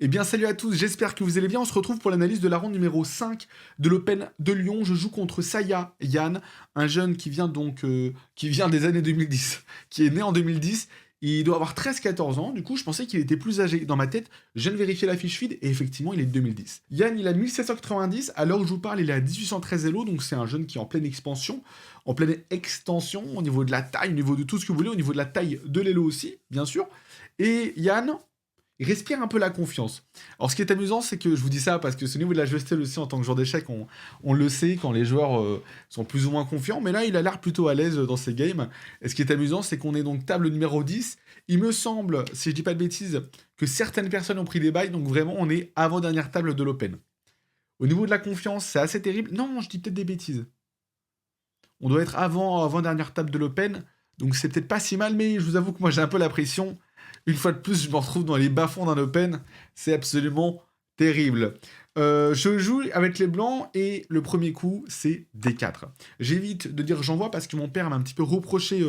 Eh bien, salut à tous, j'espère que vous allez bien. On se retrouve pour l'analyse de la ronde numéro 5 de l'Open de Lyon. Je joue contre Saya Yann, un jeune qui vient qui vient des années 2010, qui est né en 2010. Il doit avoir 13-14 ans, du coup je pensais qu'il était plus âgé. Dans ma tête, je viens de vérifier la fiche feed et effectivement il est de 2010. Yann, il a 1790, à l'heure où je vous parle, il est à 1813 Elo, donc c'est un jeune qui est en pleine expansion, en pleine extension, au niveau de la taille, au niveau de tout ce que vous voulez, au niveau de la taille de l'Elo aussi, bien sûr. Et Yann, il respire un peu la confiance. Alors, ce qui est amusant, c'est que je vous dis ça parce que c'est au niveau de la gestion aussi en tant que joueur d'échecs, on le sait quand les joueurs sont plus ou moins confiants, mais là, il a l'air plutôt à l'aise dans ses games. Et ce qui est amusant, c'est qu'on est donc table numéro 10. Il me semble, si je dis pas de bêtises, que certaines personnes ont pris des bails, donc vraiment, on est avant-dernière table de l'Open. Au niveau de la confiance, c'est assez terrible. Non, je dis peut-être des bêtises. On doit être avant-dernière table de l'Open, donc c'est peut-être pas si mal, mais je vous avoue que moi, j'ai un peu la pression. Une fois de plus, je me retrouve dans les bas-fonds d'un Open. C'est absolument terrible. Je joue avec les blancs et le premier coup, c'est D4. J'évite de dire j'envoie parce que mon père m'a un petit peu reproché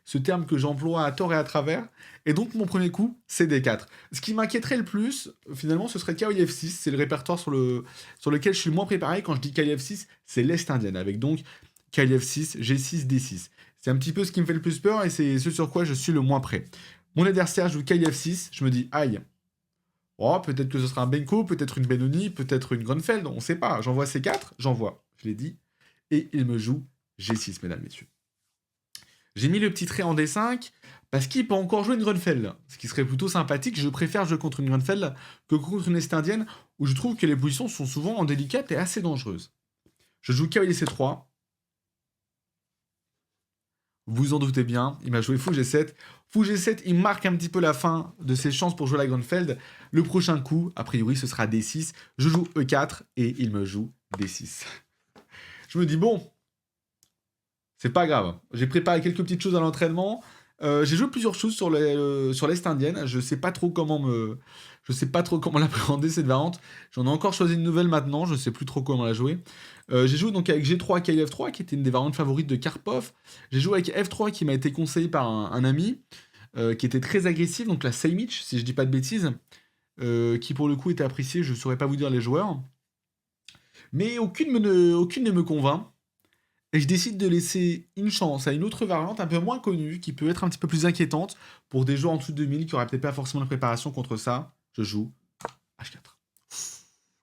ce terme que j'emploie à tort et à travers. Et donc, mon premier coup, c'est D4. Ce qui m'inquiéterait le plus, finalement, ce serait KIF6. C'est le répertoire sur lequel je suis le moins préparé. Quand je dis KIF6, c'est l'Est indienne. Avec donc KIF6, G6, D6. C'est un petit peu ce qui me fait le plus peur et c'est ce sur quoi je suis le moins prêt. Mon adversaire joue KIF6, je me dis aïe. Oh, peut-être que ce sera un Benko, peut-être une Benoni, peut-être une Grunfeld, on sait pas. J'envoie C4, j'envoie, je l'ai dit. Et il me joue G6, mesdames, messieurs. J'ai mis le petit trait en D5 parce qu'il peut encore jouer une Grunfeld, ce qui serait plutôt sympathique. Je préfère jouer contre une Grunfeld que contre une Est-Indienne, où je trouve que les positions sont souvent délicates et assez dangereuses. Je joue cavalier C3. Vous en doutez bien, il m'a joué fou G7. Fou G7, il marque un petit peu la fin de ses chances pour jouer la Grunfeld. Le prochain coup, a priori, ce sera D6. Je joue E4 et il me joue D6. Je me dis, bon, c'est pas grave. J'ai préparé quelques petites choses à l'entraînement. J'ai joué plusieurs choses sur l'Est indienne. Je sais pas trop comment l'appréhender cette variante. J'en ai encore choisi une nouvelle maintenant. Je sais plus trop comment la jouer. J'ai joué donc avec G3 KF3 qui était une des variantes favorites de Karpov. J'ai joué avec F3 qui m'a été conseillé par un ami qui était très agressif. Donc la Sejmic, si je dis pas de bêtises, qui pour le coup était appréciée. Je saurais pas vous dire les joueurs, mais aucune ne me convainc. Et je décide de laisser une chance à une autre variante un peu moins connue, qui peut être un petit peu plus inquiétante pour des joueurs en dessous de 2000 qui n'auraient peut-être pas forcément de préparation contre ça. Je joue H4.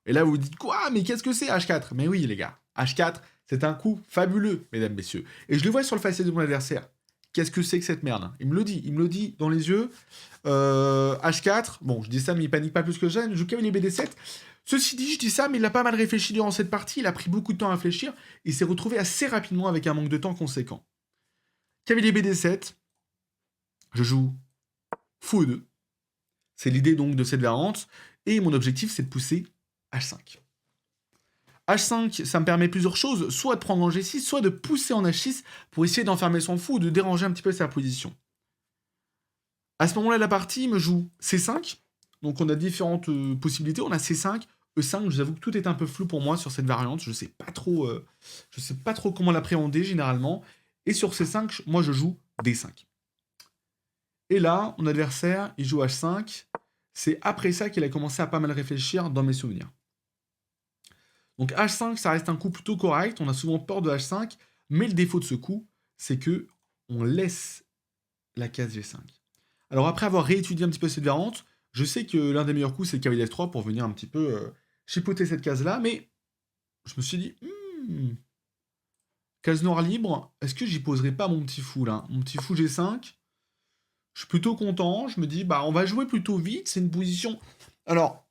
Et là, vous vous dites quoi? Mais qu'est-ce que c'est H4? Mais oui, les gars, H4, c'est un coup fabuleux, mesdames, messieurs. Et je le vois sur le faciès de mon adversaire. Qu'est-ce que c'est que cette merde? Il me le dit dans les yeux. H4, bon, je dis ça, mais il panique pas plus que je joue cavalier BD7. Ceci dit, je dis ça, mais il a pas mal réfléchi durant cette partie, il a pris beaucoup de temps à réfléchir, il s'est retrouvé assez rapidement avec un manque de temps conséquent. Cavalier BD7, je joue fou E2. C'est l'idée donc de cette variante, et mon objectif c'est de pousser H5. H5, ça me permet plusieurs choses, soit de prendre en G6, soit de pousser en H6 pour essayer d'enfermer son fou ou de déranger un petit peu sa position. À ce moment-là, la partie me joue C5, donc on a différentes possibilités, on a C5, E5, je vous avoue que tout est un peu flou pour moi sur cette variante, je sais pas trop comment l'appréhender généralement, et sur C5, moi je joue D5. Et là, mon adversaire, il joue H5, c'est après ça qu'il a commencé à pas mal réfléchir dans mes souvenirs. Donc H5, ça reste un coup plutôt correct, on a souvent peur de H5, mais le défaut de ce coup, c'est que on laisse la case G5. Alors après avoir réétudié un petit peu cette variante, je sais que l'un des meilleurs coups c'est cavalier F3 pour venir un petit peu chipoter cette case-là, mais je me suis dit, case noire libre, est-ce que j'y poserai pas mon petit fou là? Mon petit fou G5, je suis plutôt content, je me dis, bah on va jouer plutôt vite, c'est une position... Alors,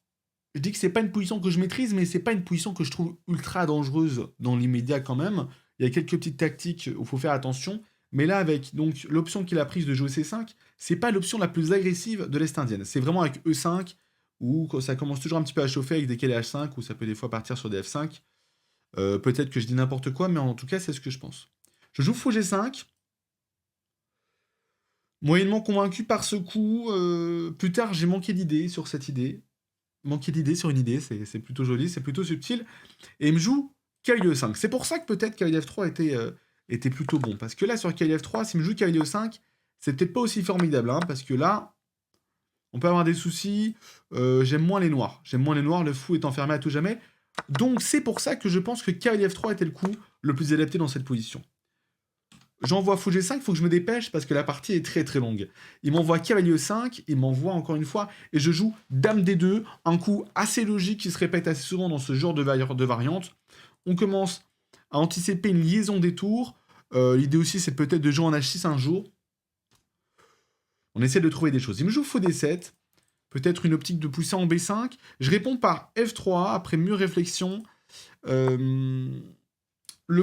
je dis que c'est pas une position que je maîtrise, mais c'est pas une position que je trouve ultra dangereuse dans l'immédiat quand même. Il y a quelques petites tactiques où il faut faire attention, mais là, avec donc l'option qu'il a prise de jouer C5, c'est pas l'option la plus agressive de l'Est indienne. C'est vraiment avec E5, où ça commence toujours un petit peu à chauffer avec des KL H5, où ça peut des fois partir sur des F5. Peut-être que je dis n'importe quoi, mais en tout cas, c'est ce que je pense. Je joue fou G5. Moyennement convaincu par ce coup. Plus tard, j'ai manqué d'idées sur cette idée. Manquer d'idées sur une idée, c'est plutôt joli, c'est plutôt subtil. Et il me joue cavalier E5. C'est pour ça que peut-être cavalier F3 était plutôt bon. Parce que là, sur cavalier F3, s'il me joue cavalier E5, c'est peut-être pas aussi formidable. Hein, parce que là, On peut avoir des soucis. J'aime moins les noirs. J'aime moins les noirs, le fou est enfermé à tout jamais. Donc c'est pour ça que je pense que cavalier F3 était le coup le plus adapté dans cette position. J'envoie fou G5, il faut que je me dépêche parce que la partie est très très longue. Il m'envoie cavalier E5, il m'envoie encore une fois, et je joue dame D2, un coup assez logique qui se répète assez souvent dans ce genre de variante. On commence à anticiper une liaison des tours. L'idée aussi c'est peut-être de jouer en H6 un jour. On essaie de trouver des choses. Il me joue fou D7, peut-être une optique de pousser en B5. Je réponds par F3 après mûre réflexion. Le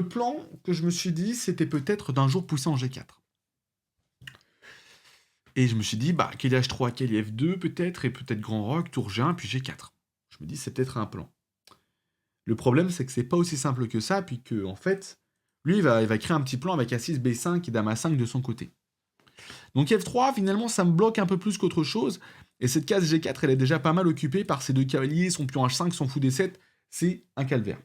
plan que je me suis dit, c'était peut-être d'un jour pousser en G4. Et je me suis dit, quel H3, quel F2 peut-être, et peut-être grand roc, tour G1, puis G4. Je me dis, c'est peut-être un plan. Le problème, c'est que c'est pas aussi simple que ça, puis que, en fait, lui, il va créer un petit plan avec A6, B5 et Dame A5 de son côté. Donc F3, finalement, ça me bloque un peu plus qu'autre chose, et cette case G4, elle est déjà pas mal occupée par ses deux cavaliers, son pion H5, son fou D7, c'est un calvaire.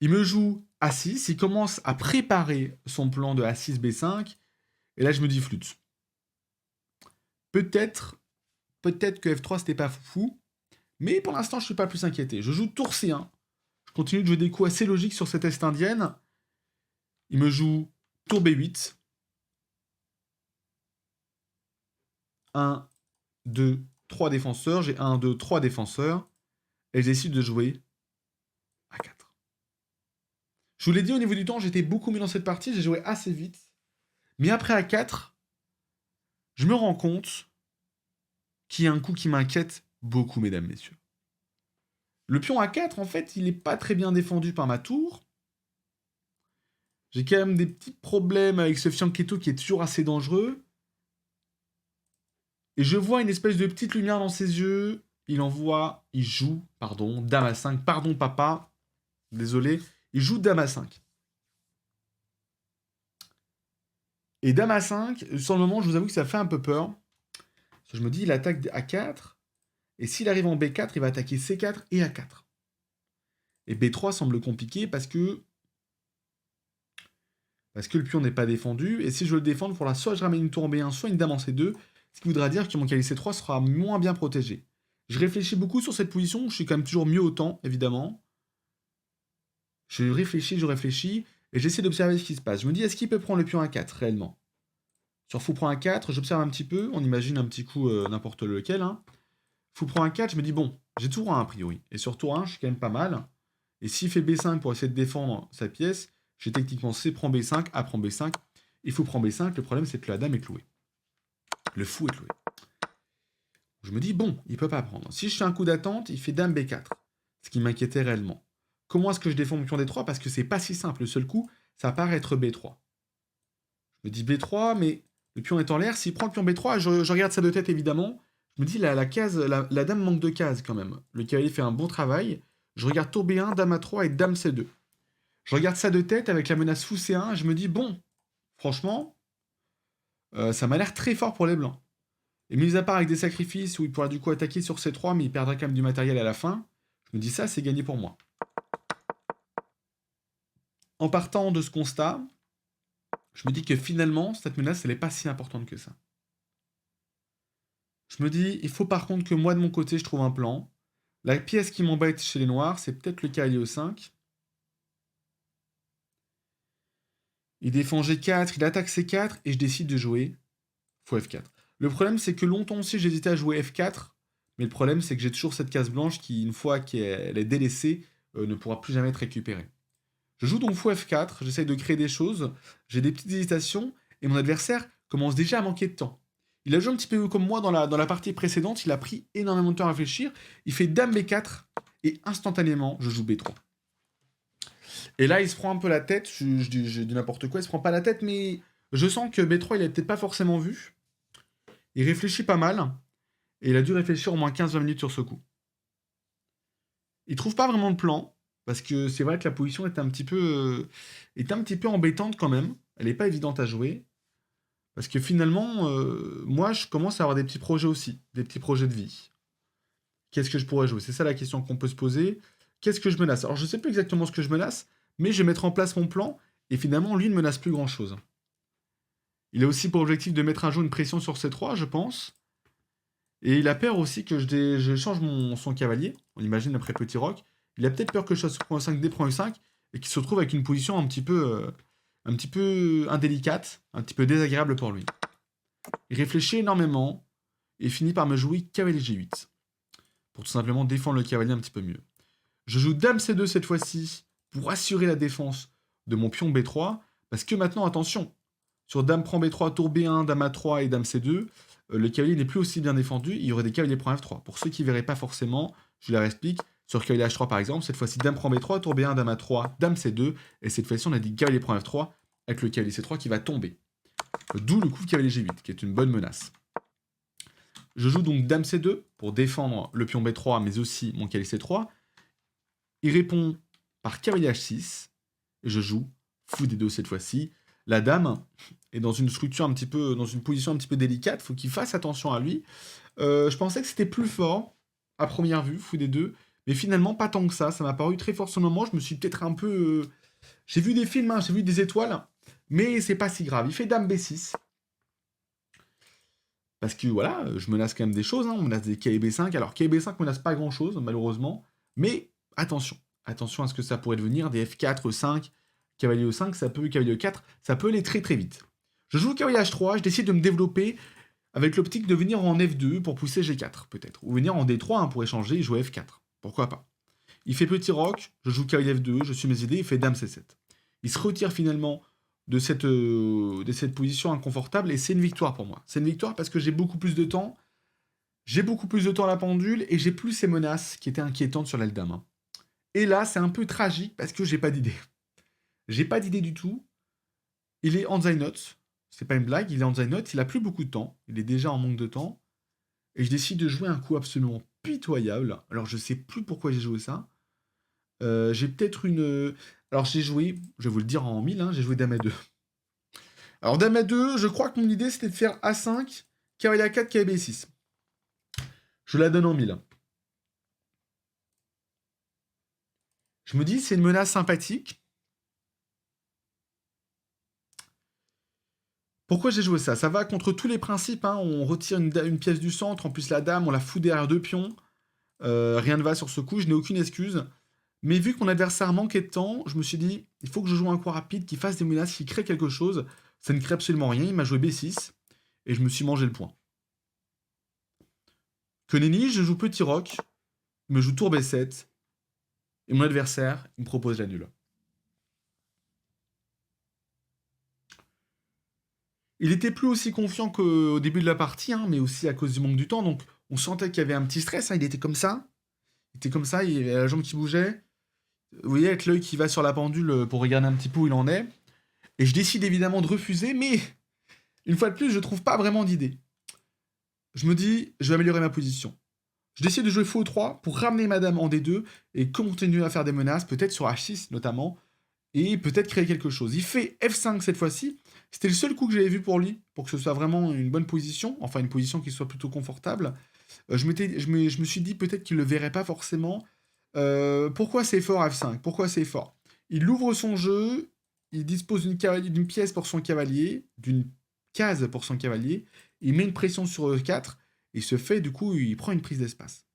Il me joue A6, il commence à préparer son plan de A6, B5, et là je me dis flûte. Peut-être que F3 c'était pas fou, mais pour l'instant je suis pas plus inquiété. Je joue tour C1, je continue de jouer des coups assez logiques sur cette est indienne. Il me joue tour B8. 1, 2, 3 défenseurs, j'ai 1, 2, 3 défenseurs, et je décide de jouer A4. Je vous l'ai dit, au niveau du temps, j'étais beaucoup mieux dans cette partie, j'ai joué assez vite. Mais après A4, je me rends compte qu'il y a un coup qui m'inquiète beaucoup, mesdames, messieurs. Le pion A4, en fait, il n'est pas très bien défendu par ma tour. J'ai quand même des petits problèmes avec ce fianchetto qui est toujours assez dangereux. Et je vois une espèce de petite lumière dans ses yeux. Il joue, Dame A5. Pardon, papa. Désolé. Il joue Dame A5. Et Dame A5, sur le moment, je vous avoue que ça fait un peu peur. Je me dis, il attaque A4. Et s'il arrive en B4, il va attaquer C4 et A4. Et B3 semble compliqué parce que le pion n'est pas défendu. Et si je veux le défendre, il faudra soit je ramène une tour en B1, soit une dame en C2. Ce qui voudra dire que mon cavalier C3 sera moins bien protégé. Je réfléchis beaucoup sur cette position. Je suis quand même toujours mieux au temps, évidemment. Je réfléchis. Et j'essaie d'observer ce qui se passe. Je me dis, est-ce qu'il peut prendre le pion A4, réellement? Sur fou prend A4, j'observe un petit peu. On imagine un petit coup n'importe lequel. Fou prend A4, je me dis, bon, j'ai tour 1 a priori. Et sur tour 1, je suis quand même pas mal. Et s'il fait B5 pour essayer de défendre sa pièce, j'ai techniquement C prend B5, A prend B5. Il faut prendre B5. Le problème, c'est que la dame est clouée. Le fou est cloué. Je me dis, bon, il peut pas prendre. Si je fais un coup d'attente, il fait dame B4. Ce qui m'inquiétait réellement. Comment est-ce que je défends mon pion D3? Parce que c'est pas si simple. Le seul coup, ça paraît être B3. Je me dis B3, mais le pion est en l'air. S'il prend le pion B3, je regarde ça de tête évidemment. Je me dis, la dame manque de cases quand même. Le cavalier fait un bon travail. Je regarde tour B1, dame A3 et dame C2. Je regarde ça de tête avec la menace fou C1. Et je me dis, bon, franchement, ça m'a l'air très fort pour les blancs. Et mis à part avec des sacrifices où il pourra du coup attaquer sur C3, mais il perdra quand même du matériel à la fin, je me dis ça, c'est gagné pour moi. En partant de ce constat, je me dis que finalement, cette menace, elle n'est pas si importante que ça. Je me dis, il faut par contre que moi, de mon côté, je trouve un plan. La pièce qui m'embête chez les noirs, c'est peut-être le cavalier E5. Il défend G4, il attaque C4, et je décide de jouer fou F4. Le problème, c'est que longtemps aussi, j'hésitais à jouer F4, mais le problème, c'est que j'ai toujours cette case blanche qui, une fois qu'elle est délaissée, ne pourra plus jamais être récupérée. Je joue donc fou F4, j'essaye de créer des choses, j'ai des petites hésitations, et mon adversaire commence déjà à manquer de temps. Il a joué un petit peu comme moi dans la partie précédente, il a pris énormément de temps à réfléchir, il fait dame B4, et instantanément, je joue B3. Et là, il se prend un peu la tête, je dis n'importe quoi, il se prend pas la tête, mais je sens que B3, il a peut-être pas forcément vu. Il réfléchit pas mal, et il a dû réfléchir au moins 15-20 minutes sur ce coup. Il trouve pas vraiment de plan, parce que c'est vrai que la position est un petit peu embêtante quand même. Elle n'est pas évidente à jouer. Parce que finalement, moi, je commence à avoir des petits projets aussi, des petits projets de vie. Qu'est-ce que je pourrais jouer? C'est ça la question qu'on peut se poser. Qu'est-ce que je menace? Alors, je ne sais plus exactement ce que je menace, mais je vais mettre en place mon plan, et finalement, lui ne menace plus grand-chose. Il a aussi pour objectif de mettre un jour une pression sur C3, je pense. Et il a peur aussi que je change son cavalier. On imagine après petit roc. Il a peut-être peur que je fasse prend 5 D, prend 5 et qu'il se retrouve avec une position un petit peu indélicate, un petit peu désagréable pour lui. Il réfléchit énormément et finit par me jouer cavalier G8 pour tout simplement défendre le cavalier un petit peu mieux. Je joue dame C2 cette fois-ci pour assurer la défense de mon pion B3 parce que maintenant, attention, sur dame prend B3, tour B1, dame A3 et dame C2, le cavalier n'est plus aussi bien défendu, il y aurait des cavaliers prend F3. Pour ceux qui ne verraient pas forcément, je leur explique, sur cavalier H3 par exemple, cette fois-ci dame prend B3, tour B1, dame A3, dame C2, et cette fois-ci on a dit cavalier prend F3 avec le cavalier C3 qui va tomber. D'où le coup de cavalier G8, qui est une bonne menace. Je joue donc dame C2 pour défendre le pion B3, mais aussi mon cavalier C3. Il répond par cavalier H6, et je joue fou D2 cette fois-ci. La dame est dans une structure un petit peu, dans une position un petit peu délicate, faut qu'il fasse attention à lui. Je pensais que c'était plus fort, à première vue, fou D2, mais finalement pas tant que ça m'a paru très fort ce moment, je me suis peut-être un peu... J'ai vu des films, hein, j'ai vu des étoiles, mais c'est pas si grave. Il fait dame B6, parce que voilà, je menace quand même des choses, hein, on menace des cavaliers B5, alors cavalier B5 menace pas grand-chose, malheureusement, mais attention, attention à ce que ça pourrait devenir, des F4, E5, cavalier E5, ça peut, cavalier E4, ça peut aller très très vite. Je joue cavalier H3, je décide de me développer avec l'optique de venir en F2 pour pousser G4 peut-être, ou venir en D3 hein, pour échanger et jouer F4, pourquoi pas. Il fait petit roc, je joue cavalier F2, je suis mes idées, il fait dame C7. Il se retire finalement de cette position inconfortable et c'est une victoire pour moi. C'est une victoire parce que j'ai beaucoup plus de temps, à la pendule et j'ai plus ces menaces qui étaient inquiétantes sur l'aile dame. Hein. Et là, c'est un peu tragique parce que j'ai pas d'idée. J'ai pas d'idée du tout. Il est en note. C'est pas une blague, il est en note. Il a plus beaucoup de temps. Il est déjà en manque de temps. Et je décide de jouer un coup absolument pitoyable. Alors, je sais plus pourquoi j'ai joué ça. J'ai peut-être une. Alors, j'ai joué, je vais vous le dire en 1000, hein, j'ai joué dame à 2. Alors, dame à 2, je crois que mon idée c'était de faire A5, cavalier A4, cavalier B6. Je la donne en 1000. Je me dis, c'est une menace sympathique. Pourquoi j'ai joué ça? Ça va contre tous les principes. Hein. On retire une pièce du centre, en plus la dame, on la fout derrière deux pions. Rien ne va sur ce coup, je n'ai aucune excuse. Mais vu que mon adversaire manquait de temps, je me suis dit, il faut que je joue un coup rapide, qui fasse des menaces, qui crée quelque chose. Ça ne crée absolument rien, il m'a joué B6, et je me suis mangé le point. Que nenni, je joue petit roc, il me joue tour B7, et mon adversaire, il me propose la nulle. Il était plus aussi confiant qu'au début de la partie, hein, mais aussi à cause du manque du temps, donc on sentait qu'il y avait un petit stress, hein, il était comme ça. Il était comme ça, il avait la jambe qui bougeait. Vous voyez, avec l'œil qui va sur la pendule pour regarder un petit peu où il en est. Et je décide évidemment de refuser, mais une fois de plus, je trouve pas vraiment d'idée. Je me dis, je vais améliorer ma position. Je décide de jouer faux 3 pour ramener madame en D2 et continuer à faire des menaces, peut-être sur H6 notamment, et peut-être créer quelque chose. Il fait F5 cette fois-ci. C'était le seul coup que j'avais vu pour lui, pour que ce soit vraiment une bonne position, enfin une position qui soit plutôt confortable. Je me suis dit peut-être qu'il ne le verrait pas forcément. Pourquoi c'est fort F5? Pourquoi c'est fort? Il ouvre son jeu, il dispose d'une pièce pour son cavalier, d'une case pour son cavalier, il met une pression sur E4, et ce fait, du coup, il prend une prise d'espace.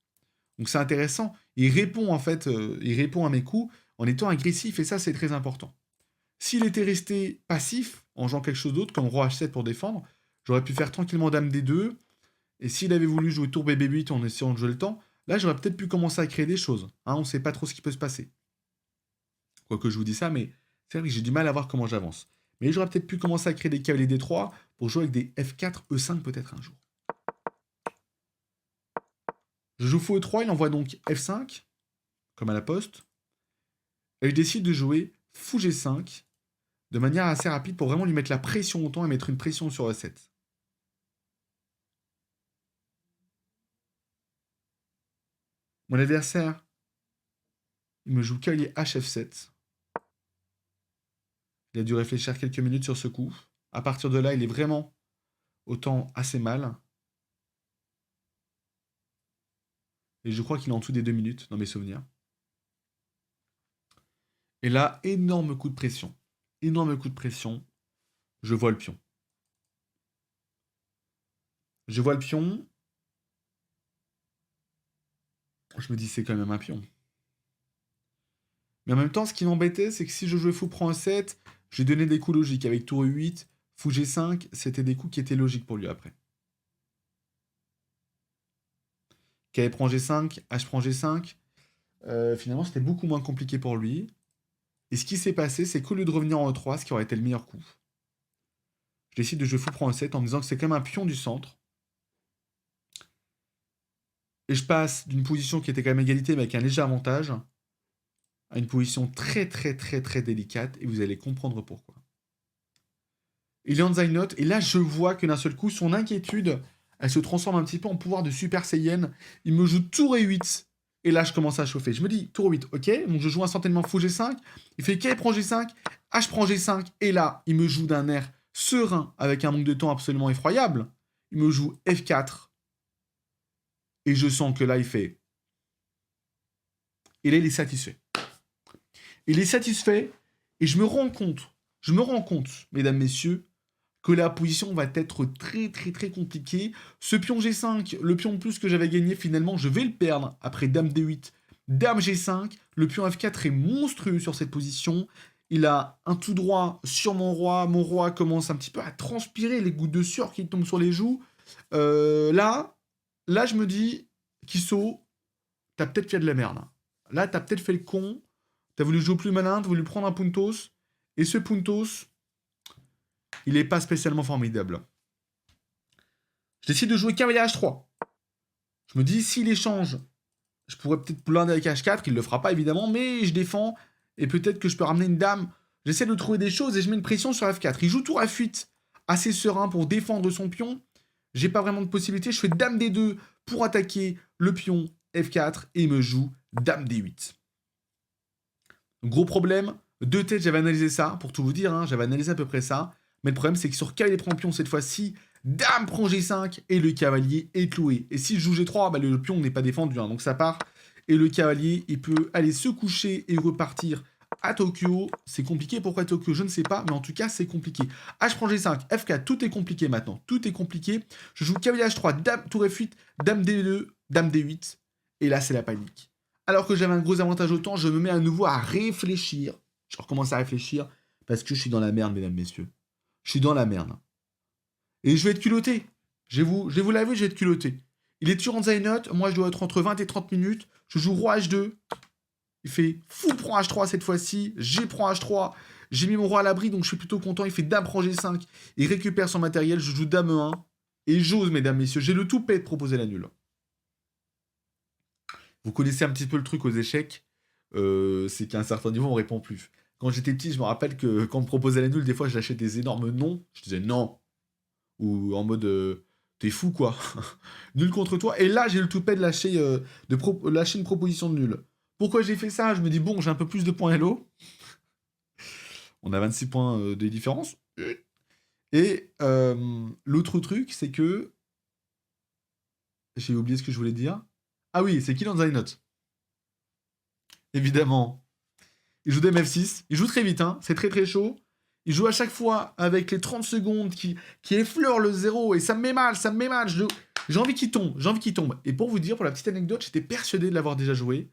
Donc c'est intéressant. Il répond en fait, il répond à mes coups en étant agressif, et ça c'est très important. S'il était resté passif, en jouant quelque chose d'autre, comme roi H7 pour défendre, j'aurais pu faire tranquillement dame D2, et s'il avait voulu jouer tour BB8 en essayant de jouer le temps, là j'aurais peut-être pu commencer à créer des choses. Hein, on ne sait pas trop ce qui peut se passer. Quoique je vous dis ça, mais c'est vrai que j'ai du mal à voir comment j'avance. Mais j'aurais peut-être pu commencer à créer des cavaliers D3 pour jouer avec des F4, E5 peut-être un jour. Je joue fou E3, il envoie donc F5, comme à la poste. Et je décide de jouer fou G5, de manière assez rapide pour vraiment lui mettre la pression au temps et mettre une pression sur E7. Mon adversaire, il me joue cavalier HF7. Il a dû réfléchir quelques minutes sur ce coup. À partir de là, il est vraiment au temps assez mal. Et je crois qu'il est en dessous des 2 minutes dans mes souvenirs. Et là, énorme coup de pression. Énorme coup de pression. Je vois le pion. Je vois le pion. Je me dis, c'est quand même un pion. Mais en même temps, ce qui m'embêtait, c'est que si je jouais fou prend E7, j'ai donné des coups logiques. Avec tour E8, fou G5, c'était des coups qui étaient logiques pour lui après. KE prend G5, H prend G5. Finalement, c'était beaucoup moins compliqué pour lui. Et ce qui s'est passé, c'est qu'au lieu de revenir en E3, ce qui aurait été le meilleur coup, je décide de jouer fou prend E7 en me disant que c'est quand même un pion du centre. Et je passe d'une position qui était quand même égalité, mais avec un léger avantage, à une position très très très très délicate, et vous allez comprendre pourquoi. Il est en note, et là je vois que d'un seul coup, son inquiétude, elle se transforme un petit peu en pouvoir de Super Saiyan. Il me joue tour E8, et là je commence à chauffer. Je me dis, tour 8, ok, donc je joue instantanément fou G5, il fait K prend G5, H prend G5, et là, il me joue d'un air serein, avec un manque de temps absolument effroyable. Il me joue F4, et je sens que là, il fait... Et là, il est satisfait. Il est satisfait, et je me rends compte, mesdames, messieurs, que la position va être très très très compliquée. Ce pion G5, le pion de plus que j'avais gagné, finalement, je vais le perdre après Dame D8, Dame G5. Le pion F4 est monstrueux sur cette position. Il a un tout droit sur mon roi. Mon roi commence un petit peu à transpirer les gouttes de sueur qui tombent sur les joues. Là, je me dis, Kisso, t'as peut-être fait de la merde. Là, t'as peut-être fait le con. T'as voulu jouer plus malin, t'as voulu prendre un Puntos. Et ce Puntos, il n'est pas spécialement formidable. Je décide de jouer cavalier H3. Je me dis, s'il échange, je pourrais peut-être blinder avec H4. Il ne le fera pas, évidemment, mais je défends. Et peut-être que je peux ramener une dame. J'essaie de trouver des choses et je mets une pression sur F4. Il joue tour F8, assez serein pour défendre son pion. J'ai pas vraiment de possibilité. Je fais dame D2 pour attaquer le pion F4 et il me joue dame D8. Gros problème, deux têtes, j'avais analysé ça, pour tout vous dire, hein, j'avais analysé à peu près ça. Mais le problème, c'est que sur cavalier prend pion, cette fois-ci, dame prend G5 et le cavalier est cloué. Et si je joue G3, bah, le pion n'est pas défendu, hein, donc ça part. Et le cavalier, il peut aller se coucher et repartir à Tokyo. C'est compliqué, pourquoi Tokyo, je ne sais pas, mais en tout cas, c'est compliqué. H prend G5, F4, tout est compliqué maintenant, tout est compliqué. Je joue cavalier H3, dame, tour F8, dame D2, dame D8. Et là, c'est la panique. Alors que j'avais un gros avantage au temps, je me mets à nouveau à réfléchir. Je recommence à réfléchir parce que je suis dans la merde, mesdames, messieurs. Je suis dans la merde. Et je vais être culotté. Je vais vous l'avouer, je vais être culotté. Il est toujours en Zaynot. Moi, je dois être entre 20 et 30 minutes. Je joue roi H2. Il fait fou prend H3 cette fois-ci. G prend H3. J'ai mis mon roi à l'abri, donc je suis plutôt content. Il fait dame prend G5. Il récupère son matériel. Je joue dame E1. Et j'ose, mesdames, messieurs. J'ai le toupet de proposer la nulle. Vous connaissez un petit peu le truc aux échecs. C'est qu'à un certain niveau, on répond plus. Quand j'étais petit, je me rappelle que quand on me proposait la nulle, des fois, je lâchais des énormes noms. Je disais non. Ou en mode t'es fou quoi. Nul contre toi. Et là, j'ai le toupet de lâcher, lâcher une proposition de nul. Pourquoi j'ai fait ça? Je me dis bon, j'ai un peu plus de points hello. On a 26 points de différence. Et l'autre truc, c'est que j'ai oublié ce que je voulais dire. Ah oui, c'est qu'il en a note. Évidemment. Il joue Dame F6. Il joue très vite, hein. C'est très très chaud. Il joue à chaque fois avec les 30 secondes qui effleurent le 0. Et ça me met mal, ça me met mal. J'ai envie qu'il tombe, j'ai envie qu'il tombe. Et pour vous dire, pour la petite anecdote, j'étais persuadé de l'avoir déjà joué.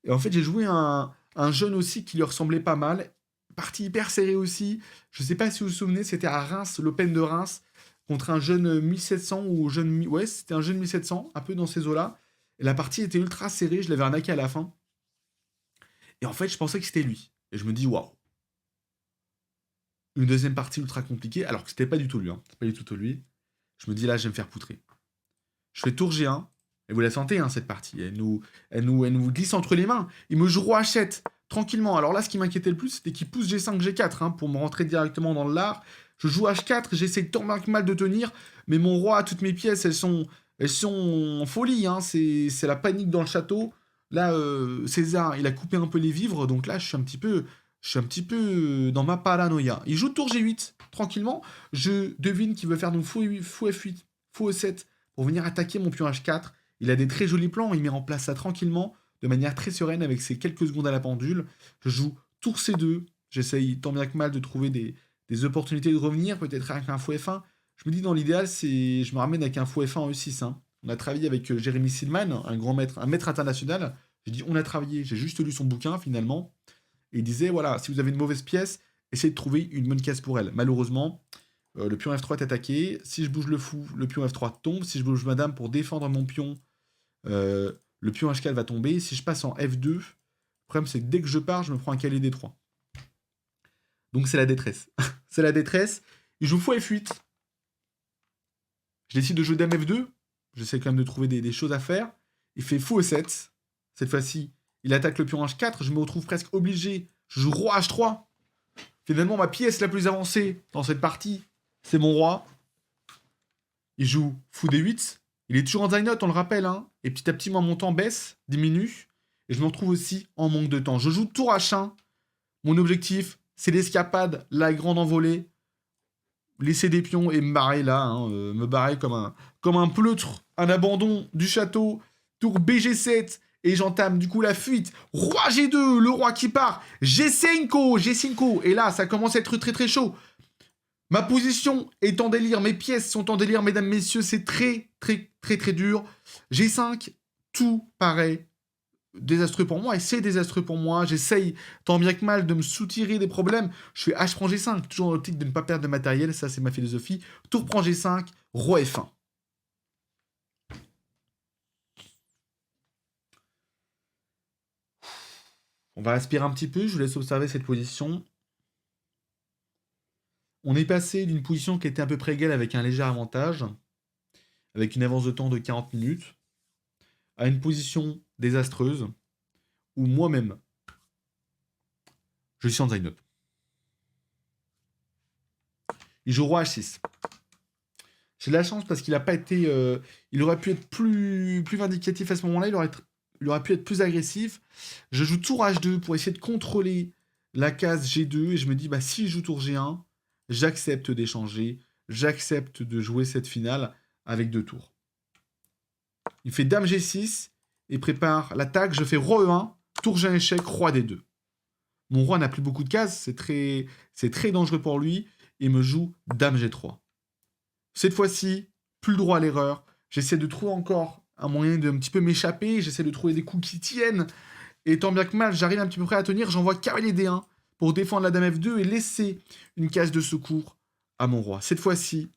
Et en fait, j'ai joué un jeune aussi qui lui ressemblait pas mal. Partie hyper serrée aussi. Je sais pas si vous vous souvenez, c'était à Reims, l'Open de Reims, contre un jeune 1700 ou jeune... Ouais, c'était un jeune 1700, un peu dans ces eaux-là. Et la partie était ultra serrée, je l'avais arnaqué à la fin. Et en fait, je pensais que c'était lui. Et je me dis, waouh. Une deuxième partie ultra compliquée, alors que c'était pas du tout lui. Hein. C'était pas du tout lui. Je me dis, là, je vais me faire poutrer. Je fais tour G1. Et vous la sentez, hein, cette partie. Elle nous glisse entre les mains. Il me joue roi H7, tranquillement. Alors là, ce qui m'inquiétait le plus, c'était qu'il pousse G5, G4, hein, pour me rentrer directement dans le lard. Je joue H4, j'essaie tant bien que mal de tenir, mais mon roi, toutes mes pièces, elles sont en folie. Hein. C'est la panique dans le château. Là, César, il a coupé un peu les vivres, donc là, je suis un petit peu dans ma paranoïa. Il joue tour G8, tranquillement. Je devine qu'il veut faire donc fou F8, fou E7, pour venir attaquer mon pion H4. Il a des très jolis plans, il met en place ça tranquillement, de manière très sereine, avec ses quelques secondes à la pendule. Je joue tour C2, j'essaye tant bien que mal de trouver des opportunités de revenir, peut-être avec un fou F1. Je me dis, dans l'idéal, je me ramène avec un fou F1 E6, hein, On a travaillé avec Jérémy Silman, un maître international. J'ai dit, on a travaillé, j'ai juste lu son bouquin finalement. Et il disait, voilà, si vous avez une mauvaise pièce, essayez de trouver une bonne case pour elle. Malheureusement, le pion F3 est attaqué. Si je bouge le fou, le pion F3 tombe. Si je bouge ma dame pour défendre mon pion, le pion H4 va tomber. Si je passe en F2, le problème c'est que dès que je pars, je me prends un cavalier D3. Donc c'est la détresse. C'est la détresse. Il joue fou F8. Je décide de jouer dame F2. J'essaie quand même de trouver des choses à faire. Il fait fou E7. Cette fois-ci, il attaque le pion H4. Je me retrouve presque obligé. Je joue roi H3. Finalement, ma pièce la plus avancée dans cette partie, c'est mon roi. Il joue fou D8. Il est toujours en die note, on le rappelle. Hein. Et petit à petit, moi, mon temps baisse, diminue. Et je me retrouve aussi en manque de temps. Je joue tour H1. Mon objectif, c'est l'escapade, la grande envolée. Laisser des pions et me barrer là. Hein, me barrer comme un pleutre. Un abandon du château. Tour BG7. Et j'entame du coup la fuite. Roi G2, le roi qui part. G5. Et là, ça commence à être très très chaud. Ma position est en délire. Mes pièces sont en délire, mesdames, messieurs. C'est très très très très dur. G5, tout paraît désastreux pour moi. Et c'est désastreux pour moi. J'essaye tant bien que mal de me soutirer des problèmes. Je fais H prend G5. Toujours dans l'optique de ne pas perdre de matériel. Ça, c'est ma philosophie. Tour prend G5. Roi F1. On va aspirer un petit peu, je vous laisse observer cette position. On est passé d'une position qui était à peu près égale avec un léger avantage, avec une avance de temps de 40 minutes, à une position désastreuse, où moi-même, je suis en die-up. Il joue roi H6. J'ai de la chance parce qu'il n'a pas été... il aurait pu être plus vindicatif à ce moment-là, il aurait pu être plus agressif. Je joue tour H2 pour essayer de contrôler la case G2. Et je me dis, bah, si je joue tour G1, j'accepte d'échanger. J'accepte de jouer cette finale avec 2 tours. Il fait dame G6 et prépare l'attaque. Je fais roi E1, tour G1 échec, roi D2. Mon roi n'a plus beaucoup de cases. C'est très dangereux pour lui. Il me joue dame G3. Cette fois-ci, plus le droit à l'erreur. J'essaie de trouver encore un moyen de un petit peu m'échapper, j'essaie de trouver des coups qui tiennent, et tant bien que mal, j'arrive un petit peu près à tenir, j'envoie cavalier D1 pour défendre la dame F2 et laisser une case de secours à mon roi. Cette fois-ci,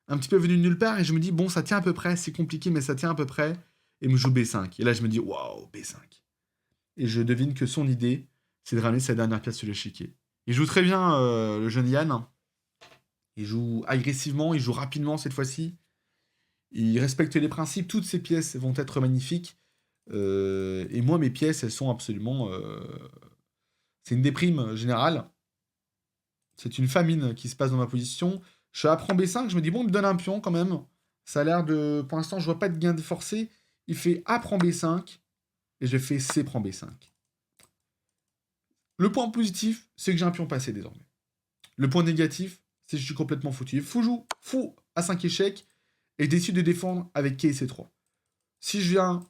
un petit peu venu de nulle part, et je me dis, bon, ça tient à peu près, c'est compliqué, mais ça tient à peu près, et me joue B5. Et là, je me dis, waouh, B5. Et je devine que son idée, c'est de ramener sa dernière pièce sur l'échiquier. Il joue très bien, le jeune Yann. Il joue agressivement, il joue rapidement cette fois-ci. Il respecte les principes, toutes ces pièces vont être magnifiques. Et moi, mes pièces, elles sont absolument... C'est une déprime générale. C'est une famine qui se passe dans ma position. Je apprends B5, je me dis, bon, il me donne un pion quand même. Ça a l'air de... Pour l'instant, je vois pas de gain de forcé. Il fait A prend B5, et je fais C prend B5. Le point positif, c'est que j'ai un pion passé désormais. Le point négatif, c'est que je suis complètement foutu. Fou à 5 échecs, et je décide de défendre avec K et C3. Si je viens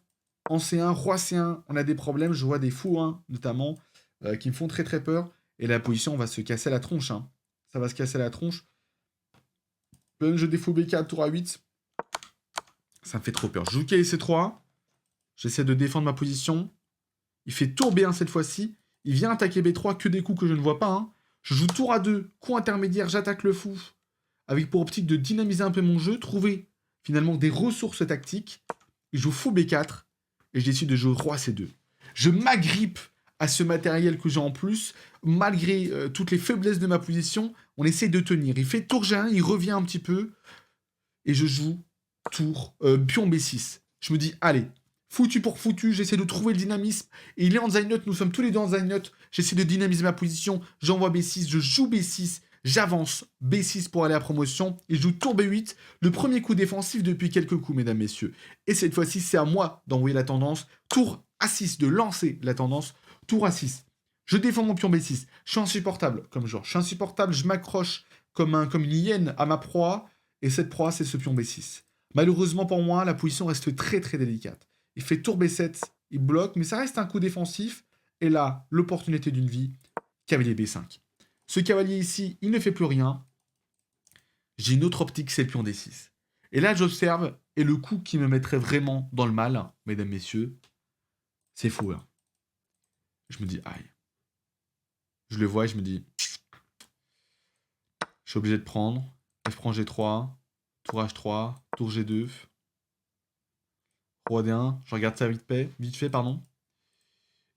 en C1, roi C1, on a des problèmes, je vois des fous 1 notamment, qui me font très très peur, et la position va se casser la tronche. Hein. Ça va se casser la tronche. Je défaux B4, tour A8. Ça me fait trop peur. Je joue K et C3, j'essaie de défendre ma position. Il fait tour B1 cette fois-ci. Il vient attaquer B3, que des coups que je ne vois pas. Hein. Je joue tour A2, coup intermédiaire, j'attaque le fou, avec pour optique de dynamiser un peu mon jeu, trouver finalement des ressources tactiques. Il joue fou B4, et je décide de jouer roi C2. Je m'agrippe à ce matériel que j'ai en plus, malgré toutes les faiblesses de ma position, on essaie de tenir. Il fait tour G1, il revient un petit peu, et je joue pion B6. Je me dis, allez, foutu pour foutu, j'essaie de trouver le dynamisme, et il est en die note, nous sommes tous les deux en die note, j'essaie de dynamiser ma position, j'envoie B6, je joue B6, j'avance B6 pour aller à promotion, et je joue tour B8, le premier coup défensif depuis quelques coups, mesdames, messieurs. Et cette fois-ci, c'est à moi d'envoyer la tendance, tour A6, de lancer la tendance, tour A6. Je défends mon pion B6, je suis insupportable comme joueur, je suis insupportable, je m'accroche comme une hyène à ma proie, et cette proie, c'est ce pion B6. Malheureusement pour moi, la position reste très très délicate. Il fait tour B7, il bloque, mais ça reste un coup défensif, et là, l'opportunité d'une vie, cavalier B5. Ce cavalier ici, il ne fait plus rien. J'ai une autre optique, c'est le pion D6. Et là, j'observe, et le coup qui me mettrait vraiment dans le mal, mesdames, messieurs, c'est fou. Hein. Je me dis, aïe. Je le vois et je me dis, je suis obligé de prendre. F prend G3, tour H3, tour G2, roi D1. Je regarde ça vite fait, pardon.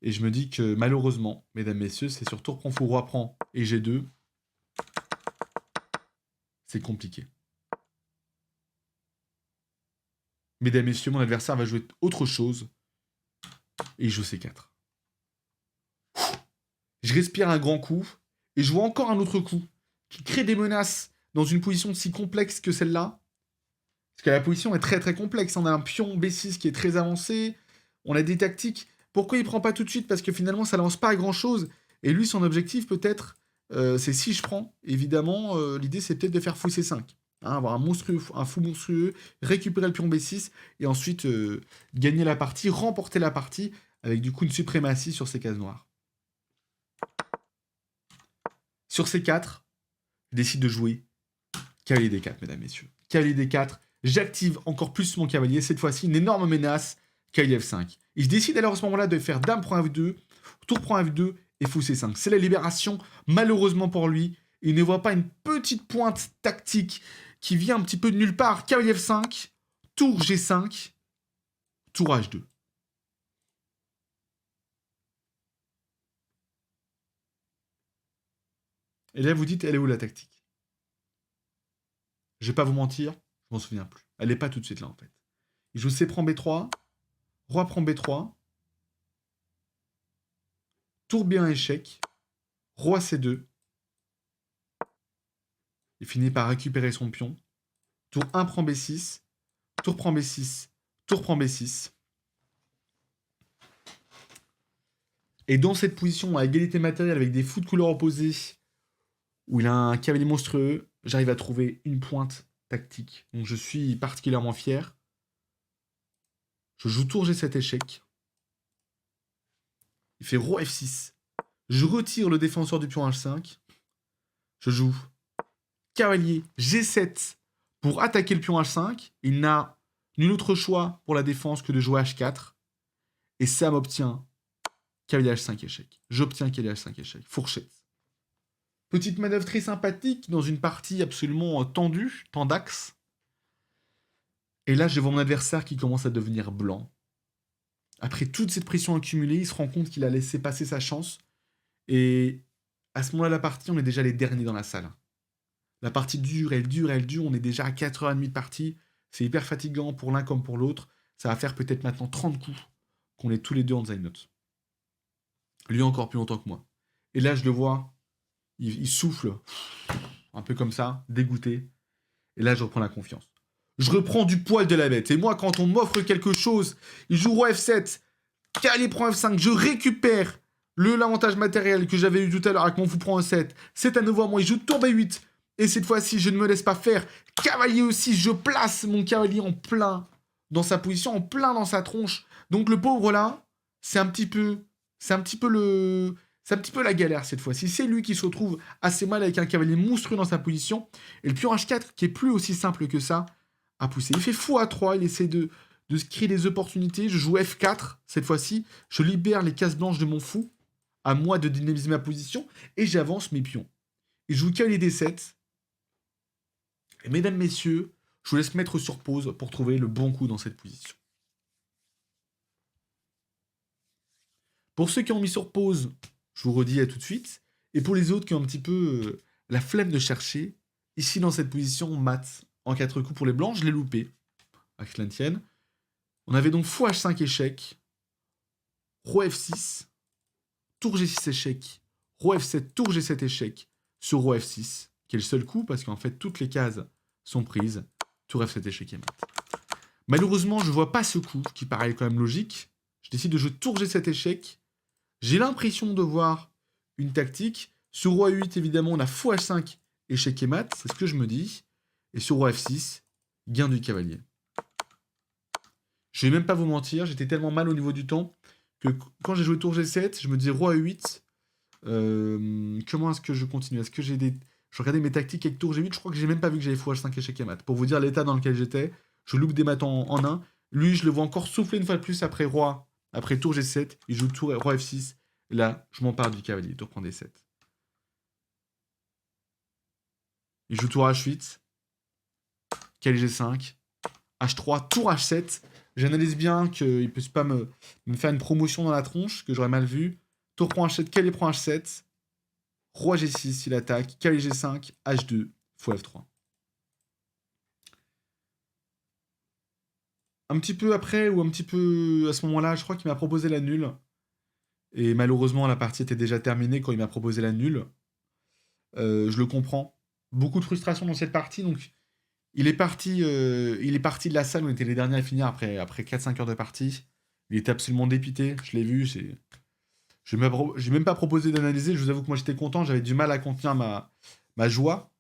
Et je me dis que malheureusement, mesdames, messieurs, c'est sur tour prend fou, roi prend et G2. C'est compliqué. Mesdames, messieurs, mon adversaire va jouer autre chose. Et il joue C4. Je respire un grand coup. Et je vois encore un autre coup. Qui crée des menaces dans une position si complexe que celle-là. Parce que la position est très très complexe. On a un pion B6 qui est très avancé. On a des tactiques. Pourquoi il prend pas tout de suite? Parce que finalement, ça lance pas à grand-chose. Et lui, son objectif, peut-être, c'est si je prends. Évidemment, l'idée, c'est peut-être de faire fou C5. Hein, avoir un fou monstrueux, récupérer le pion B6, et ensuite gagner la partie, remporter la partie, avec du coup une suprématie sur ces cases noires. Sur C4, je décide de jouer cavalier D4, mesdames, messieurs. Cavalier D4, j'active encore plus mon cavalier, cette fois-ci une énorme menace, cavalier F5. Et je décide alors à ce moment-là de faire dame prend F2, tour prend F2 et fou C5. C'est la libération, malheureusement pour lui. Il ne voit pas une petite pointe tactique qui vient un petit peu de nulle part. Cavalier F5, tour G5, tour H2. Et là, vous dites, elle est où la tactique? Je vais pas vous mentir, je m'en souviens plus. Elle n'est pas tout de suite là, en fait. Il joue C prend B3, roi prend B3, tour B1 échec, roi C2. Il finit par récupérer son pion. Tour 1 prend B6, tour prend B6, tour prend B6. Et dans cette position, à égalité matérielle, avec des fous de couleurs opposées, où il a un cavalier monstrueux, j'arrive à trouver une pointe tactique. Donc je suis particulièrement fier. Je joue tour G7 échec. Il fait roi F6. Je retire le défenseur du pion H5. Je joue cavalier G7 pour attaquer le pion H5. Il n'a nul autre choix pour la défense que de jouer H4. Et ça m'obtient cavalier H5 échec. J'obtiens cavalier H5 échec. Fourchette. Petite manœuvre très sympathique dans une partie absolument tendue, tendax. Et là, je vois mon adversaire qui commence à devenir blanc. Après toute cette pression accumulée, il se rend compte qu'il a laissé passer sa chance. Et à ce moment-là de la partie, on est déjà les derniers dans la salle. La partie dure, elle dure, elle dure. On est déjà à 4h30 de partie. C'est hyper fatigant pour l'un comme pour l'autre. Ça va faire peut-être maintenant 30 coups qu'on est tous les deux en design note. Lui encore plus longtemps que moi. Et là, je le vois, il souffle, un peu comme ça, dégoûté. Et là, je reprends la confiance. Je reprends du poil de la bête. Et moi, quand on m'offre quelque chose, il joue roi F7, cavalier prend F5, je récupère l'avantage matériel que j'avais eu tout à l'heure avec mon fou prend E7. C'est à nouveau à moi, il joue tour B8. Et cette fois-ci, je ne me laisse pas faire. Cavalier aussi, je place mon cavalier en plein dans sa position, en plein dans sa tronche. Donc le pauvre là, c'est un petit peu la galère cette fois-ci. C'est lui qui se retrouve assez mal avec un cavalier monstrueux dans sa position. Et le pion H4, qui est plus aussi simple que ça, à pousser. Il fait fou à 3, il essaie de se créer des opportunités. Je joue F4 cette fois-ci. Je libère les cases blanches de mon fou. À moi de dynamiser ma position. Et j'avance mes pions. Il joue cavalier D7. Et mesdames, messieurs, je vous laisse mettre sur pause pour trouver le bon coup dans cette position. Pour ceux qui ont mis sur pause, je vous redis à tout de suite. Et pour les autres qui ont un petit peu la flemme de chercher, ici dans cette position, mat en 4 coups pour les blancs, je l'ai loupé. À que cela ne tienne. On avait donc fou H5 échec, roi F6, tour G6 échec, roi F7, tour G7 échec, sur roi F6, qui est le seul coup parce qu'en fait toutes les cases sont prises, tour F7 échec et mat. Malheureusement, je vois pas ce coup, qui paraît quand même logique. Je décide de jouer tour G7 échec. J'ai l'impression de voir une tactique. Sur roi 8, évidemment, on a fou H5, échec et mat, c'est ce que je me dis. Et sur roi F6, gain du cavalier. Je vais même pas vous mentir, j'étais tellement mal au niveau du temps que quand j'ai joué tour G7, je me disais roi E8. Comment est-ce que je continue? Est-ce que j'ai des Je regardais mes tactiques avec tour G8, je crois que j'ai même pas vu que j'avais fou H5 échec et mat. Pour vous dire l'état dans lequel j'étais, je loupe des maths en 1. Lui, je le vois encore souffler une fois de plus après roi, après tour G7. Il joue tour roi F6. Là, je m'empare du cavalier, tour prend D7. Il joue tour H8. Cavalier G5. H3, tour H7. J'analyse bien qu'il ne peut pas me faire une promotion dans la tronche, que j'aurais mal vu. Tour prend H7, cavalier prend H7. Roi G6, il attaque. Cavalier G5, H2, fou F3. Un petit peu après, ou un petit peu à ce moment-là, je crois qu'il m'a proposé la nulle. Et malheureusement, la partie était déjà terminée quand il m'a proposé la nulle. Je le comprends. Beaucoup de frustration dans cette partie, donc il est parti de la salle, on était les derniers à finir après 4-5 heures de partie. Il était absolument dépité, je l'ai vu, j'ai même pas proposé d'analyser, je vous avoue que moi j'étais content, j'avais du mal à contenir ma joie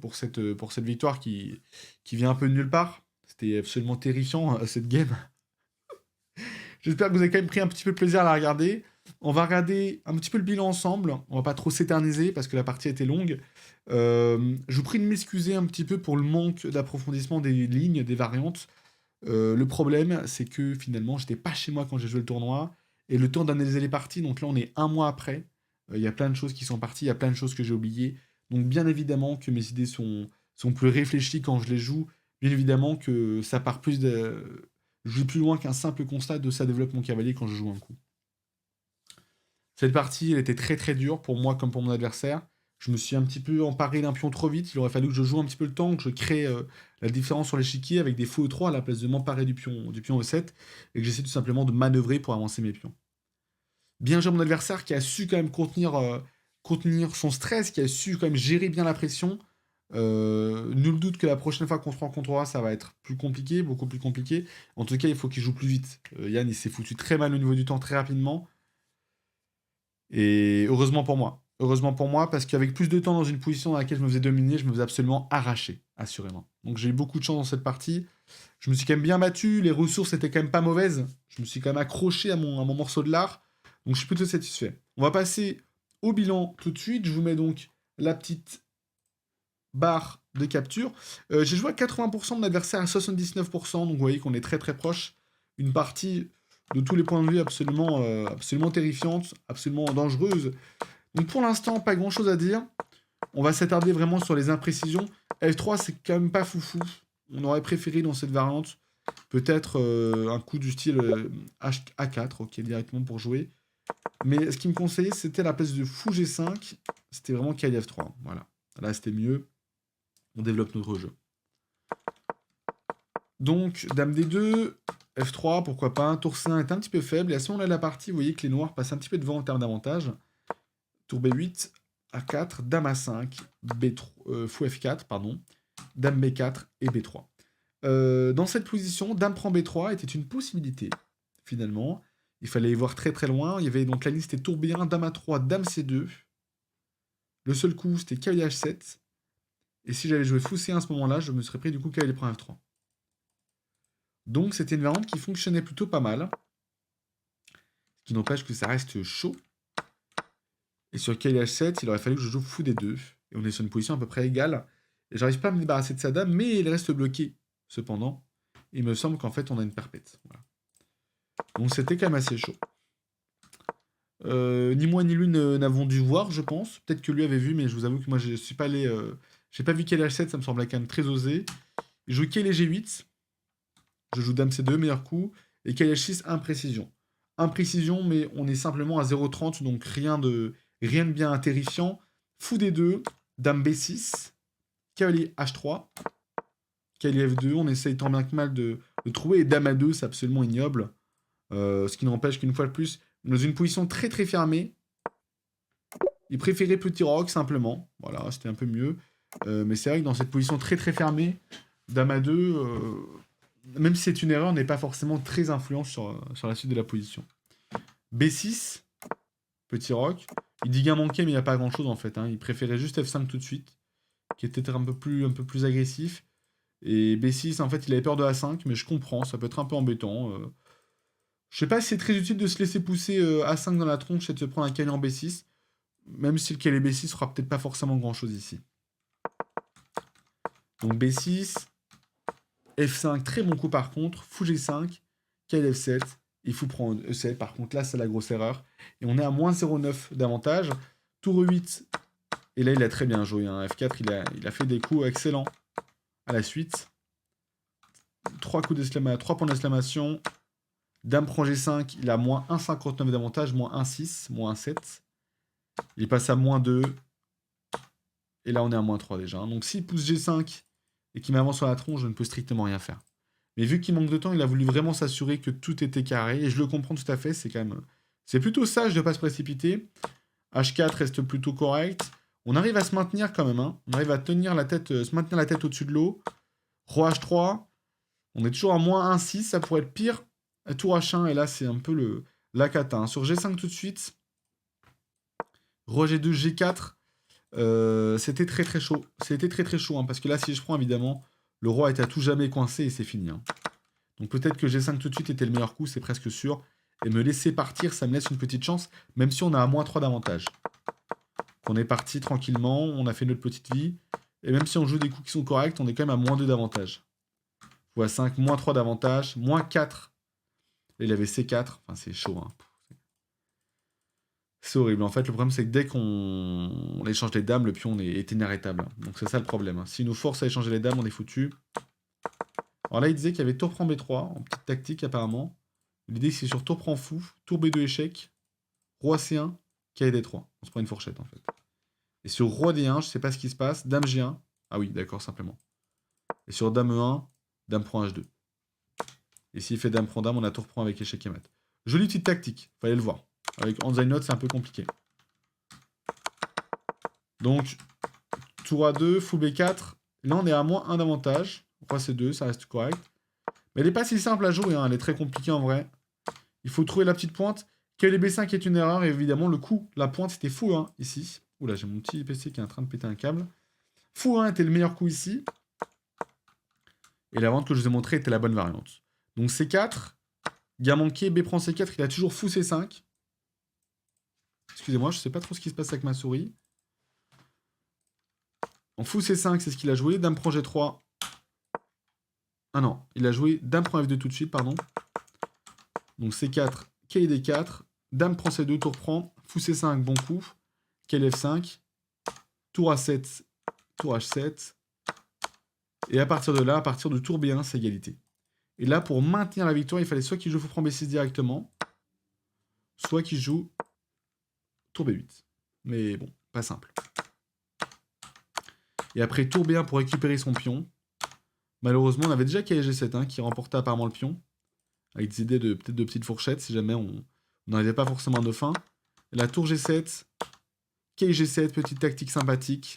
pour cette victoire qui vient un peu de nulle part. C'était absolument terrifiant cette game. J'espère que vous avez quand même pris un petit peu de plaisir à la regarder. On va regarder un petit peu le bilan ensemble. On va pas trop s'éterniser parce que la partie était longue. Je vous prie de m'excuser un petit peu pour le manque d'approfondissement des lignes, des variantes. Le problème, c'est que finalement, j'étais pas chez moi quand j'ai joué le tournoi. Et le temps d'analyser les parties, donc là, on est un mois après. Il y a plein de choses qui sont parties, il y a plein de choses que j'ai oubliées. Donc, bien évidemment que mes idées sont plus réfléchies quand je les joue. Bien évidemment que ça part plus de. Je vais plus loin qu'un simple constat de ça développe mon cavalier quand je joue un coup. Cette partie, elle était très très dure pour moi comme pour mon adversaire. Je me suis un petit peu emparé d'un pion trop vite. Il aurait fallu que je joue un petit peu le temps, que je crée la différence sur l'échiquier avec des faux E3 à la place de m'emparer du pion E7 et que j'essaie tout simplement de manœuvrer pour avancer mes pions. Bien joué mon adversaire qui a su quand même contenir son stress, qui a su quand même gérer bien la pression. Nul doute que la prochaine fois qu'on se rencontrera, ça va être plus compliqué, beaucoup plus compliqué. En tout cas, il faut qu'il joue plus vite. Yann, il s'est foutu très mal au niveau du temps, très rapidement. Et heureusement pour moi. Heureusement pour moi, parce qu'avec plus de temps dans une position dans laquelle je me faisais dominer, je me faisais absolument arracher, assurément. Donc j'ai eu beaucoup de chance dans cette partie. Je me suis quand même bien battu, les ressources étaient quand même pas mauvaises. Je me suis quand même accroché à mon morceau de l'art. Donc je suis plutôt satisfait. On va passer au bilan tout de suite. Je vous mets donc la petite barre de capture. J'ai joué à 80%, mon adversaire à 79%, donc vous voyez qu'on est très très proche. Une partie de tous les points de vue absolument terrifiante, absolument dangereuse. Donc pour l'instant, pas grand chose à dire. On va s'attarder vraiment sur les imprécisions. F3, c'est quand même pas foufou. On aurait préféré dans cette variante peut-être un coup du style A4, ok, directement pour jouer. Mais ce qui me conseillait, c'était la place de fou G5. C'était vraiment cavalier F3. Voilà. Là, c'était mieux. On développe notre jeu. Donc, dame D2, F3, pourquoi pas. Tour C1 est un petit peu faible. Et à ce moment-là de la partie, vous voyez que les noirs passent un petit peu devant en termes d'avantage. Tour B8, A4, dame A5, B3, fou F4, pardon, dame B4 et B3. Dans cette position, dame prend B3 était une possibilité, finalement. Il fallait y voir très très loin. Il y avait donc la liste était tour B1, dame A3, dame C2. Le seul coup, c'était cavalier H7. Et si j'avais joué fou C1 à ce moment-là, je me serais pris du coup cavalier prend F3. Donc c'était une variante qui fonctionnait plutôt pas mal. Ce qui n'empêche que ça reste chaud. Et sur cavalier H7, il aurait fallu que je joue fou D2. Et on est sur une position à peu près égale. Et j'arrive pas à me débarrasser de sa dame, mais il reste bloqué. Cependant, il me semble qu'en fait on a une perpète. Voilà. Donc c'était quand même assez chaud. Ni moi ni lui n'avons dû voir, je pense. Peut-être que lui avait vu, mais je vous avoue que moi je suis pas allé. J'ai pas vu cavalier H7, ça me semblait quand même très osé. Il joue cavalier G8. Je joue dame C2, meilleur coup. Et cavalier H6, imprécision. Imprécision, mais on est simplement à 0,30, donc rien de bien terrifiant. Fou D2, dame B6, cavalier H3, cavalier F2, on essaye tant bien que mal de trouver. Et dame A2, c'est absolument ignoble. Ce qui n'empêche qu'une fois de plus, dans une position très très fermée, il préférait petit roc simplement. Voilà, c'était un peu mieux. Mais c'est vrai que dans cette position très très fermée, dame A2, même si c'est une erreur, n'est pas forcément très influente sur la suite de la position. B6, petit roc. Il dit gain manqué, mais il n'y a pas grand chose en fait. Hein. Il préférait juste F5 tout de suite, qui était un peu plus agressif. Et B6, en fait, il avait peur de A5, mais je comprends, ça peut être un peu embêtant. Je sais pas si c'est très utile de se laisser pousser A5 dans la tronche et de se prendre un cavalier en B6, même si le cavalier B6 fera peut-être pas forcément grand chose ici. Donc B6, F5, très bon coup par contre, fou G5, quel F7, il faut prendre E7, par contre là c'est la grosse erreur. Et on est à moins 0,9 d'avantage. Tour E8, et là il a très bien joué, hein. F4 il a fait des coups excellents à la suite. 3 points d'exclamation. Dame prend G5, il a moins 1,59 d'avantage, moins 1,6, moins 1,7. Il passe à moins 2. Et là, on est à moins 3 déjà. Donc s'il pousse G5 et qu'il m'avance sur la tronche, je ne peux strictement rien faire. Mais vu qu'il manque de temps, il a voulu vraiment s'assurer que tout était carré. Et je le comprends tout à fait, c'est quand même... C'est plutôt sage de ne pas se précipiter. H4 reste plutôt correct. On arrive à se maintenir quand même, hein. On arrive à tenir la tête, se maintenir la tête au-dessus de l'eau. Roi H3. On est toujours à moins 1,6, ça pourrait être pire. Tour H1, et là, c'est un peu la cata, hein. Sur G5 tout de suite. Roi G2, G4. C'était très très chaud. C'était très très chaud, hein, parce que là, si je prends, évidemment, le roi est à tout jamais coincé et c'est fini, hein. Donc peut-être que G5 tout de suite était le meilleur coup, c'est presque sûr. Et me laisser partir, ça me laisse une petite chance, même si on a à moins 3 d'avantage. On est parti tranquillement, on a fait notre petite vie. Et même si on joue des coups qui sont corrects, on est quand même à moins 2 d'avantage. x5, moins 3 d'avantage, moins 4. Là, il avait C4, enfin c'est chaud, hein. C'est horrible. En fait, le problème, c'est que dès qu'on échange les dames, le pion est inarrêtable. Donc c'est ça le problème, hein. S'il nous force à échanger les dames, on est foutu. Alors là, il disait qu'il y avait tour prend B3, en petite tactique apparemment. L'idée, c'est sur tour prend fou, tour B2 échec, roi C1, K D3. On se prend une fourchette, en fait. Et sur roi D1, je sais pas ce qui se passe, dame G1. Ah oui, d'accord, simplement. Et sur dame E1, dame prend H2. Et s'il fait dame prend dame, on a tour prend avec échec et mat. Jolie petite tactique, fallait le voir. Avec Hanzai Note, c'est un peu compliqué. Donc, tour A2, fou B4. Là, on est à moins 1 d'avantage. Roi C2, ça reste correct. Mais elle n'est pas si simple à jouer, hein. Elle est très compliquée en vrai. Il faut trouver la petite pointe. Quel B5 est une erreur, et évidemment, le coup, la pointe, c'était fou 1 ici. Oula, j'ai mon petit PC qui est en train de péter un câble. Fou 1 était le meilleur coup ici. Et la vente que je vous ai montrée était la bonne variante. Donc C4. Gain manqué, B prend C4, il a toujours fou C5. Excusez-moi, je ne sais pas trop ce qui se passe avec ma souris. En fou C5, c'est ce qu'il a joué. Dame prend G3. Ah non, il a joué Dame prend F2 tout de suite, pardon. Donc C4, K D4. Dame prend C2, tour prend. Fou C5, bon coup. Quel F5. Tour A7, tour H7. Et à partir de là, à partir de tour B1, c'est égalité. Et là, pour maintenir la victoire, il fallait soit qu'il joue fou prend B6 directement, soit qu'il joue tour B8. Mais bon, pas simple. Et après tour B1 pour récupérer son pion. Malheureusement, on avait déjà KG7 hein, qui remportait apparemment le pion. Avec des idées peut-être de petites fourchettes si jamais on n'arrivait pas forcément à 9-1. Et la tour G7, KG7, petite tactique sympathique.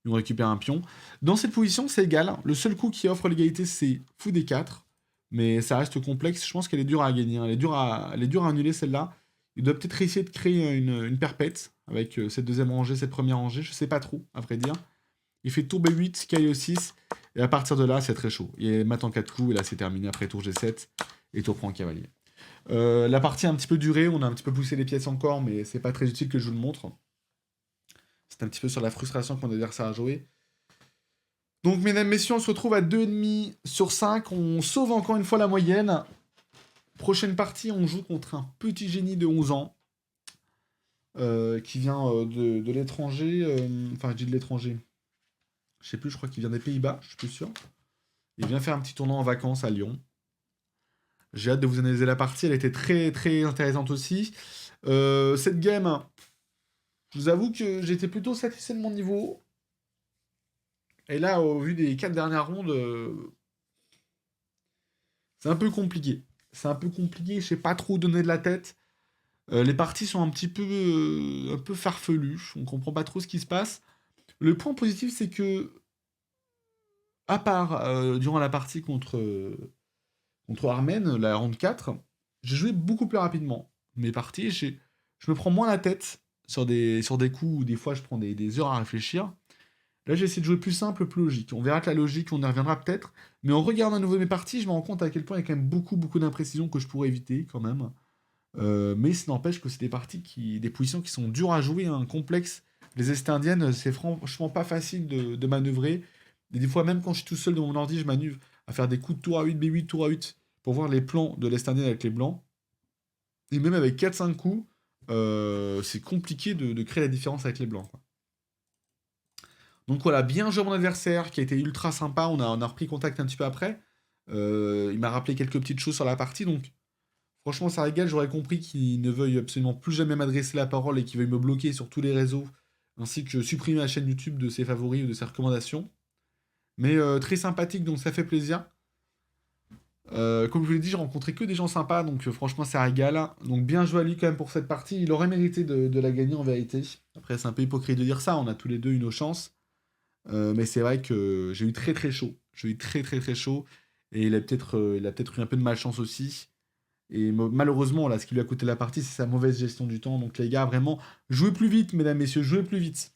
On récupère un pion. Dans cette position, c'est égal. Le seul coup qui offre l'égalité, c'est fou D4. Mais ça reste complexe. Je pense qu'elle est dure à gagner, hein. Elle est dure à annuler celle-là. Il doit peut-être essayer de créer une perpète avec cette deuxième rangée, cette première rangée. Je sais pas trop, à vrai dire. Il fait tour B8, KO6. Et à partir de là, c'est très chaud. Il mat en 4 coups. Et là, c'est terminé après tour G7. Et tour prend cavalier. La partie a un petit peu duré. On a un petit peu poussé les pièces encore. Mais c'est pas très utile que je vous le montre. C'est un petit peu sur la frustration qu'on a derrière ça à jouer. Donc, mesdames, messieurs, on se retrouve à 2,5 sur 5. On sauve encore une fois la moyenne. Prochaine partie, on joue contre un petit génie de 11 ans. Qui vient de l'étranger. Enfin, je dis de l'étranger. Je sais plus, je crois qu'il vient des Pays-Bas, je suis plus sûr. Il vient faire un petit tournoi en vacances à Lyon. J'ai hâte de vous analyser la partie, elle était très très intéressante aussi. Cette game, je vous avoue que j'étais plutôt satisfait de mon niveau. Et là, au vu des 4 dernières rondes, c'est un peu compliqué. C'est un peu compliqué, je sais pas trop où donner de la tête. Les parties sont un peu farfelues, on comprend pas trop ce qui se passe. Le point positif, c'est que, à part durant la partie contre Armen, la ronde 4, j'ai joué beaucoup plus rapidement. Mes parties, je me prends moins la tête sur des coups où des fois je prends des heures à réfléchir. Là, j'ai essayé de jouer plus simple, plus logique. On verra que la logique, on y reviendra peut-être. Mais en regardant à nouveau mes parties, je me rends compte à quel point il y a quand même beaucoup d'imprécisions que je pourrais éviter quand même. Mais ça n'empêche que c'est des parties des positions qui sont dures à jouer, hein, complexes. Les Est indiennes, c'est franchement pas facile de manœuvrer. Et des fois, même quand je suis tout seul dans mon ordi, je m'amuse à faire des coups de tour à 8, B8, tour à 8, pour voir les plans de l'Estaniel avec les blancs. Et même avec 4-5 coups, c'est compliqué de créer la différence avec les blancs, quoi. Donc voilà, bien joué à mon adversaire, qui a été ultra sympa. On a repris contact un petit peu après. Il m'a rappelé quelques petites choses sur la partie, donc franchement, ça régale. J'aurais compris qu'il ne veuille absolument plus jamais m'adresser la parole et qu'il veuille me bloquer sur tous les réseaux, ainsi que supprimer la chaîne YouTube de ses favoris ou de ses recommandations. Mais très sympathique, donc ça fait plaisir. Comme je vous l'ai dit, j'ai rencontré que des gens sympas, donc franchement, ça régale. Donc bien joué à lui quand même pour cette partie. Il aurait mérité de la gagner en vérité. Après, c'est un peu hypocrite de dire ça, on a tous les deux eu nos chances. Mais c'est vrai que j'ai eu très très chaud. J'ai eu très très très chaud. Et il a peut-être eu un peu de malchance aussi. Et malheureusement, là, ce qui lui a coûté la partie, c'est sa mauvaise gestion du temps. Donc les gars, vraiment, jouez plus vite, mesdames, messieurs, jouez plus vite.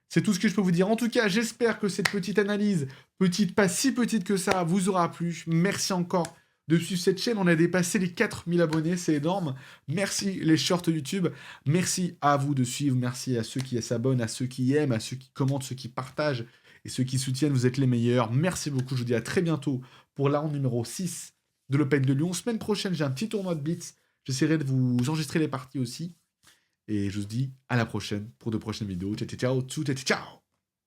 C'est tout ce que je peux vous dire. En tout cas, j'espère que cette petite analyse, petite, pas si petite que ça, vous aura plu. Merci encore de suivre cette chaîne. On a dépassé les 4000 abonnés, c'est énorme. Merci les shorts YouTube. Merci à vous de suivre. Merci à ceux qui s'abonnent, à ceux qui aiment, à ceux qui commentent, ceux qui partagent et ceux qui soutiennent. Vous êtes les meilleurs. Merci beaucoup. Je vous dis à très bientôt pour la ronde numéro 6 de l'Open de Lyon. Semaine prochaine, j'ai un petit tournoi de Blitz. J'essaierai de vous enregistrer les parties aussi. Et je vous dis à la prochaine pour de prochaines vidéos. Ciao, ciao, ciao, ciao.